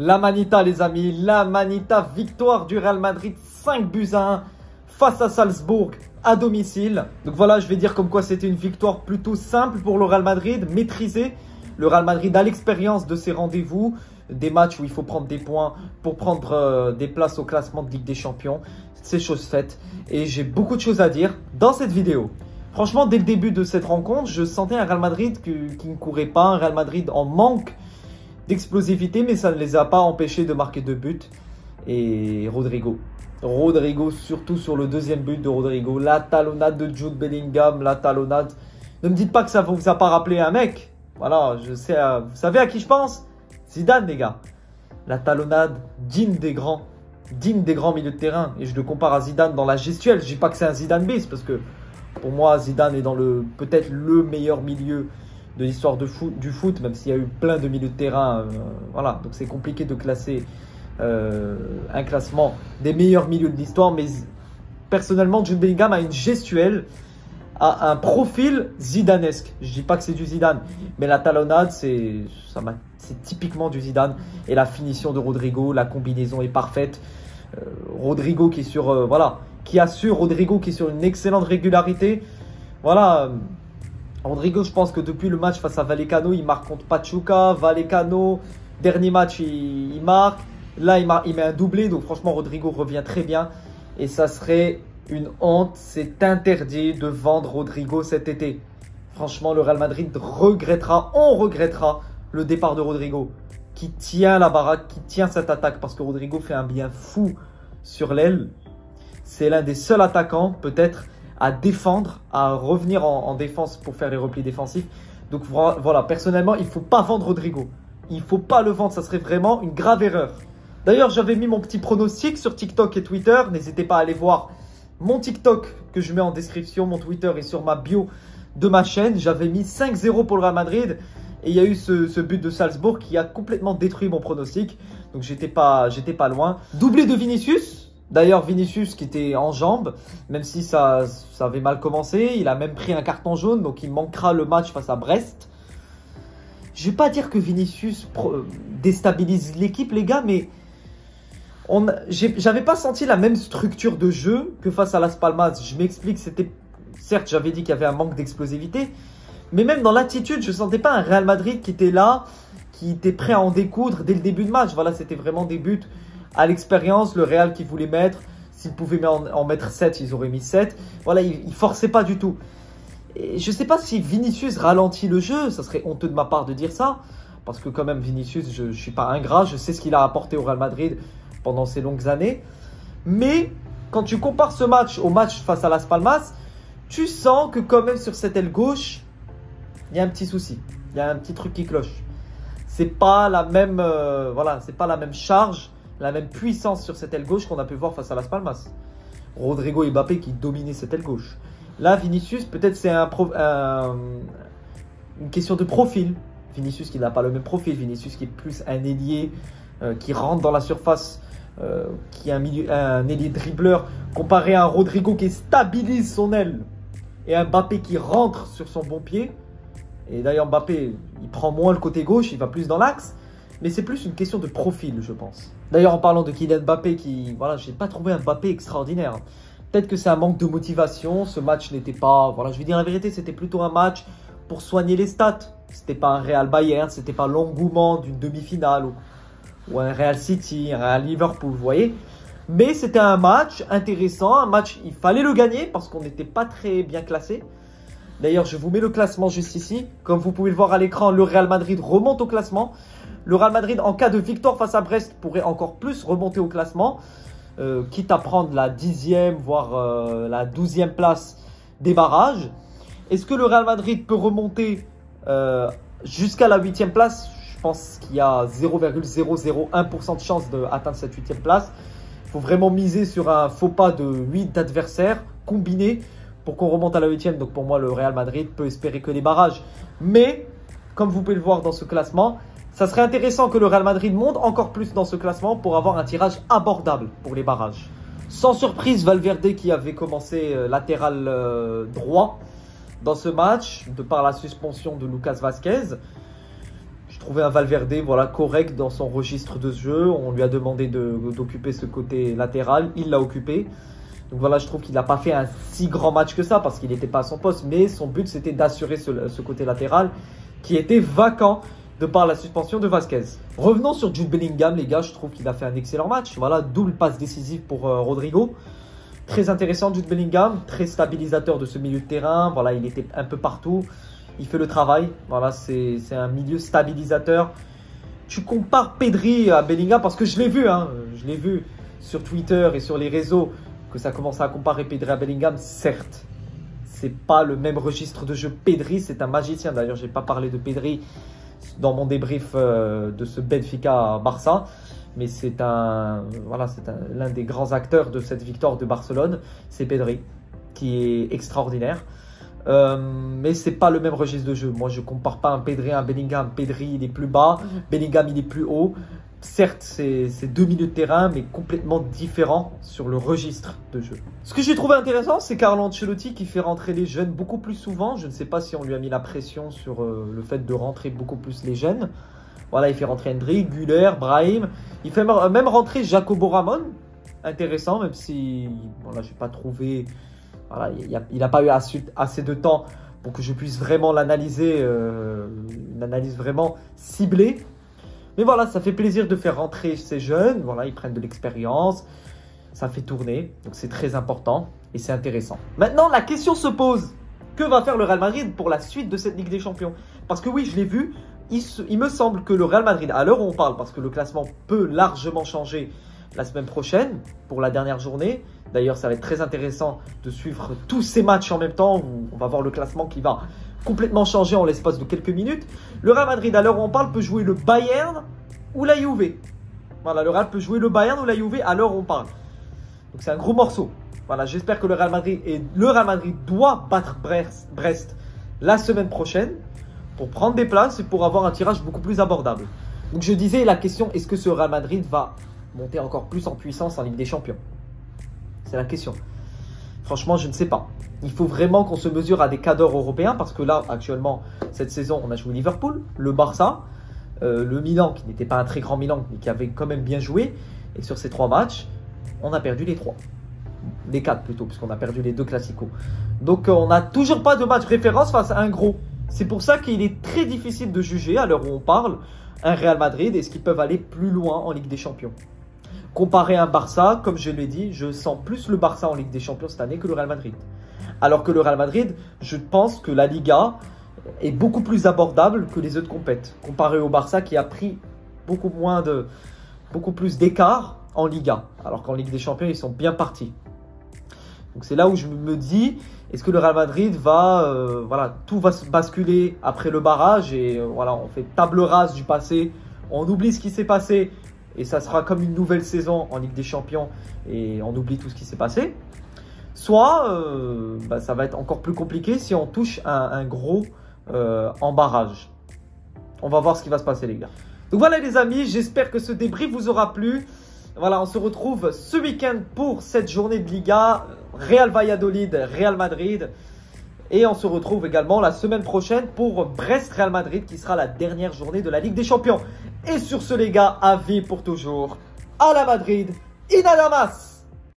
La Manita les amis, la Manita, victoire du Real Madrid 5-1 face à Salzbourg à domicile. Donc voilà, je vais dire comme quoi c'était une victoire plutôt simple pour le Real Madrid, maîtrisée. Le Real Madrid a l'expérience de ces rendez-vous, des matchs où il faut prendre des points pour prendre des places au classement de Ligue des Champions. C'est chose faite et j'ai beaucoup de choses à dire dans cette vidéo. Franchement, dès le début de cette rencontre, je sentais un Real Madrid qui ne courait pas, un Real Madrid en manque d'explosivité, mais ça ne les a pas empêchés de marquer 2 buts. Et Rodrigo, surtout sur le deuxième but de Rodrigo, la talonnade de Jude Bellingham, la talonnade. Ne me dites pas que ça ne vous a pas rappelé un mec. Voilà, je sais, vous savez à qui je pense? Zidane, les gars. La talonnade digne des grands milieux de terrain. Et je le compare à Zidane dans la gestuelle. Je ne dis pas que c'est un Zidane bis, parce que pour moi, Zidane est dans peut-être le meilleur milieu de l'histoire du foot, même s'il y a eu plein de milieux de terrain. Voilà, donc c'est compliqué de classer un classement des meilleurs milieux de l'histoire. Mais personnellement, Jude Bellingham a une gestuelle, a un profil zidanesque. Je dis pas que c'est du Zidane, mais la talonnade, c'est typiquement du Zidane. Et la finition de Rodrigo, la combinaison est parfaite. Rodrigo qui est sur, Rodrigo qui est sur une excellente régularité. Voilà. Rodrigo, je pense que depuis le match face à Vallecano, il marque contre Pachuca. Vallecano, dernier match, il marque. Là, il met un doublé. Donc, franchement, Rodrigo revient très bien. Et ça serait une honte. C'est interdit de vendre Rodrigo cet été. Franchement, le Real Madrid on regrettera le départ de Rodrigo. Qui tient la baraque, qui tient cette attaque. Parce que Rodrigo fait un bien fou sur l'aile. C'est l'un des seuls attaquants, peut-être, à défendre, à revenir en défense pour faire les replis défensifs. Donc voilà, personnellement, il ne faut pas vendre Rodrigo. Il ne faut pas le vendre, ça serait vraiment une grave erreur. D'ailleurs, j'avais mis mon petit pronostic sur TikTok et Twitter. N'hésitez pas à aller voir mon TikTok que je mets en description, mon Twitter est sur ma bio de ma chaîne. J'avais mis 5-0 pour le Real Madrid. Et il y a eu ce but de Salzbourg qui a complètement détruit mon pronostic. Donc j'étais pas loin. Doublé de Vinicius. D'ailleurs, Vinicius qui était en jambes, même si ça avait mal commencé, il a même pris un carton jaune, donc il manquera le match face à Brest. Je ne vais pas dire que Vinicius déstabilise l'équipe, les gars, mais j'avais pas senti la même structure de jeu que face à Las Palmas. Je m'explique, certes, j'avais dit qu'il y avait un manque d'explosivité, mais même dans l'attitude, je ne sentais pas un Real Madrid qui était là, qui était prêt à en découdre dès le début de match. Voilà, c'était vraiment des buts à l'expérience, le Real qui voulait mettre. S'ils pouvaient en mettre 7, ils auraient mis 7. Voilà, ils ne forçaient pas du tout. Et je ne sais pas si Vinicius ralentit le jeu. Ça serait honteux de ma part de dire ça. Parce que quand même, Vinicius, je ne suis pas ingrat. Je sais ce qu'il a apporté au Real Madrid pendant ces longues années. Mais quand tu compares ce match au match face à Las Palmas, tu sens que quand même sur cette aile gauche, il y a un petit souci. Il y a un petit truc qui cloche. C'est pas la même, c'est pas la même charge, la même puissance sur cette aile gauche qu'on a pu voir face à Las Palmas. Rodrigo et Mbappé qui dominaient cette aile gauche. Là, Vinicius, peut-être c'est une question de profil. Vinicius qui n'a pas le même profil. Vinicius qui est plus un ailier qui rentre dans la surface, qui est un ailier dribbleur, comparé à un Rodrigo qui stabilise son aile et un Mbappé qui rentre sur son bon pied. Et d'ailleurs, Mbappé, il prend moins le côté gauche, il va plus dans l'axe. Mais c'est plus une question de profil, je pense. D'ailleurs, en parlant de Kylian Mbappé, j'ai pas trouvé un Mbappé extraordinaire. Peut-être que c'est un manque de motivation. Ce match n'était pas, je vais dire la vérité, c'était plutôt un match pour soigner les stats. C'était pas un Real Bayern, c'était pas l'engouement d'une demi-finale ou un Real City, un Real Liverpool, vous voyez. Mais c'était un match intéressant, un match, il fallait le gagner parce qu'on n'était pas très bien classé. D'ailleurs, je vous mets le classement juste ici. Comme vous pouvez le voir à l'écran, le Real Madrid remonte au classement. Le Real Madrid, en cas de victoire face à Brest, pourrait encore plus remonter au classement. Quitte à prendre la 10e, voire la 12e place des barrages. Est-ce que le Real Madrid peut remonter jusqu'à la 8e place? Je pense qu'il y a 0,001% de chance d'atteindre cette 8e place. Il faut vraiment miser sur un faux pas de 8 adversaires combinés pour qu'on remonte à la 8e. Donc pour moi, le Real Madrid peut espérer que les barrages. Mais, comme vous pouvez le voir dans ce classement, ça serait intéressant que le Real Madrid monte encore plus dans ce classement pour avoir un tirage abordable pour les barrages. Sans surprise, Valverde qui avait commencé latéral droit dans ce match, de par la suspension de Lucas Vazquez. Je trouvais un Valverde voilà, correct dans son registre de jeu. On lui a demandé d'occuper ce côté latéral. Il l'a occupé. Donc voilà, je trouve qu'il n'a pas fait un si grand match que ça parce qu'il n'était pas à son poste. Mais son but, c'était d'assurer ce côté latéral qui était vacant de par la suspension de Vasquez. Revenons sur Jude Bellingham, les gars. Je trouve qu'il a fait un excellent match. Voilà, double passe décisive pour Rodrigo. Très intéressant, Jude Bellingham. Très stabilisateur de ce milieu de terrain. Voilà, il était un peu partout. Il fait le travail. Voilà, c'est un milieu stabilisateur. Tu compares Pedri à Bellingham parce que je l'ai vu. Hein, je l'ai vu sur Twitter et sur les réseaux que ça commence à comparer Pedri à Bellingham. Certes, c'est pas le même registre de jeu. Pedri, c'est un magicien. D'ailleurs, j'ai pas parlé de Pedri dans mon débrief de ce Benfica à Barça. Mais c'est l'un des grands acteurs de cette victoire de Barcelone. C'est Pedri, qui est extraordinaire. Mais c'est pas le même registre de jeu. Moi, je compare pas un Pedri à un Bellingham. Pedri, il est plus bas. Bellingham, il est plus haut. Certes, c'est deux milieux de terrain, mais complètement différents sur le registre de jeu. Ce que j'ai trouvé intéressant, c'est Carlo Ancelotti qui fait rentrer les jeunes beaucoup plus souvent. Je ne sais pas si on lui a mis la pression sur le fait de rentrer beaucoup plus les jeunes. Voilà, il fait rentrer Hendrik, Güler, Brahim. Il fait même rentrer Jacobo Ramon. Intéressant, même si voilà, je n'ai pas trouvé... Voilà, il n'a pas eu assez de temps pour que je puisse vraiment l'analyser, une analyse vraiment ciblée. Mais voilà, ça fait plaisir de faire rentrer ces jeunes. Voilà, ils prennent de l'expérience, ça fait tourner, donc c'est très important et c'est intéressant. Maintenant, la question se pose, que va faire le Real Madrid pour la suite de cette Ligue des Champions? Parce que oui, je l'ai vu, il me semble que le Real Madrid, à l'heure où on parle, parce que le classement peut largement changer la semaine prochaine pour la dernière journée. D'ailleurs, ça va être très intéressant de suivre tous ces matchs en même temps où on va voir le classement qui va complètement changer en l'espace de quelques minutes. Le Real Madrid, à l'heure où on parle, peut jouer le Bayern ou la Juve. Voilà, le Real peut jouer le Bayern ou la Juve à l'heure où on parle. Donc c'est un gros morceau. Voilà, j'espère que le Real Madrid doit battre Brest la semaine prochaine pour prendre des places et pour avoir un tirage beaucoup plus abordable. Donc je disais la question, est-ce que ce Real Madrid va monter encore plus en puissance en Ligue des Champions? C'est la question. Franchement, je ne sais pas. Il faut vraiment qu'on se mesure à des cadors européens parce que là, actuellement, cette saison, on a joué Liverpool, le Barça, le Milan, qui n'était pas un très grand Milan, mais qui avait quand même bien joué. Et sur ces 3 matchs, on a perdu les 3. Les 4 plutôt, puisqu'on a perdu les 2 classicos. Donc, on n'a toujours pas de match référence face à un gros. C'est pour ça qu'il est très difficile de juger, à l'heure où on parle, un Real Madrid. Est-ce qu'ils peuvent aller plus loin en Ligue des Champions? Comparé à un Barça, comme je l'ai dit, je sens plus le Barça en Ligue des Champions cette année que le Real Madrid. Alors que le Real Madrid, je pense que la Liga est beaucoup plus abordable que les autres compètes. Comparé au Barça qui a pris beaucoup plus d'écart en Liga. Alors qu'en Ligue des Champions, ils sont bien partis. Donc c'est là où je me dis, est-ce que le Real Madrid tout va se basculer après le barrage et voilà, on fait table rase du passé, on oublie ce qui s'est passé. Et ça sera comme une nouvelle saison en Ligue des Champions et on oublie tout ce qui s'est passé. Soit ça va être encore plus compliqué si on touche un gros en barrage. On va voir ce qui va se passer les gars. Donc voilà les amis, j'espère que ce débrief vous aura plu. Voilà, on se retrouve ce week-end pour cette journée de Liga. Real Valladolid, Real Madrid. Et on se retrouve également la semaine prochaine pour Brest-Real Madrid qui sera la dernière journée de la Ligue des Champions. Et sur ce les gars, à vie pour toujours. À la Madrid, in adamas.